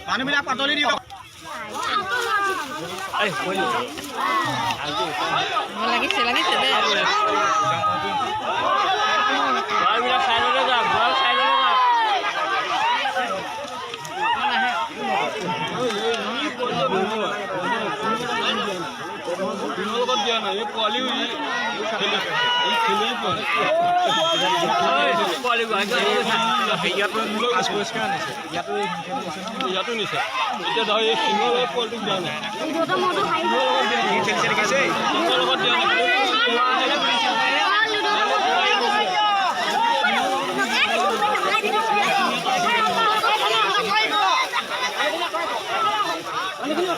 মানুহবিলাক পাতলি দিয়ক লাগিছে লাগিছে দে দিয়া নাই এই পোৱালি ইয়াতো নিছে এতিয়া ধৰ এই শিঙৰ এই পোৱালিটোক দিয়া নাই লগত দিয়া নাই ini dia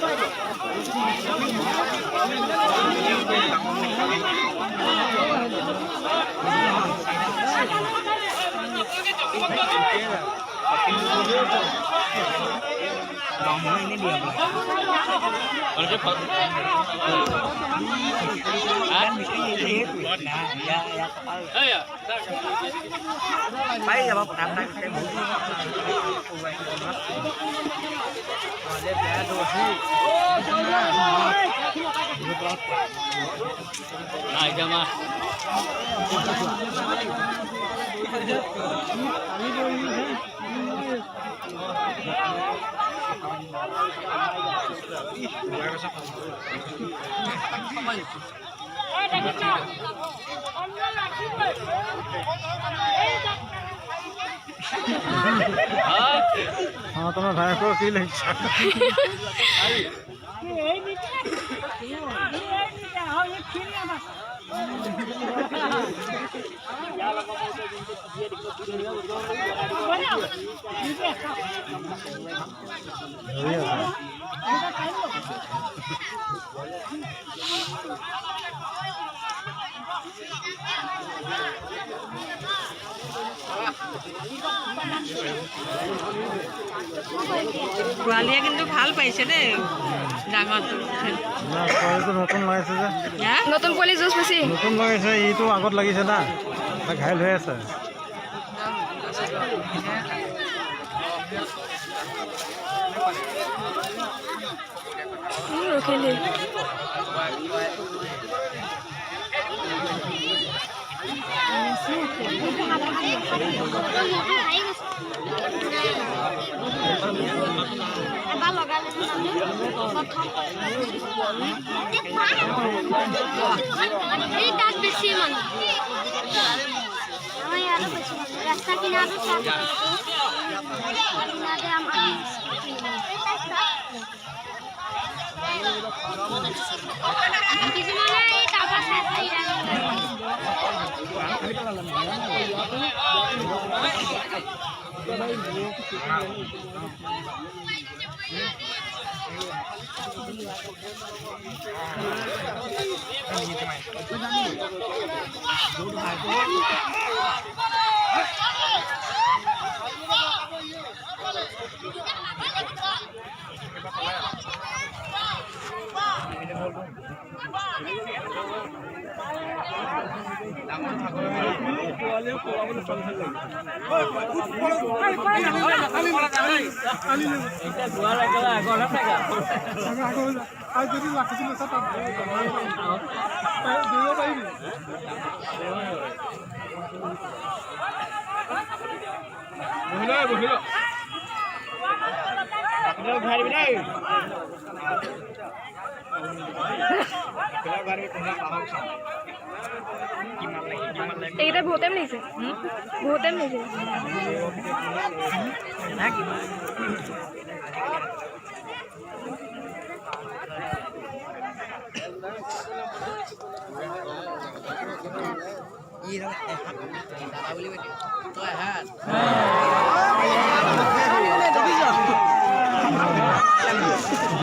हाँ तुम्हारा भाई को की लगी পোৱালিয়ে কিন্তু ভাল পাইছে দেই ডাঙৰটো নতুন লগাইছে যে নতুন পোৱালি জুচ বেছি নতুন লগাইছে এইটো আগত লাগিছে না ঘাইল হৈ আছে ৰখিলি रास्ता किनारे এইটা বহুতে নিছে বহুতে নিছে Iya,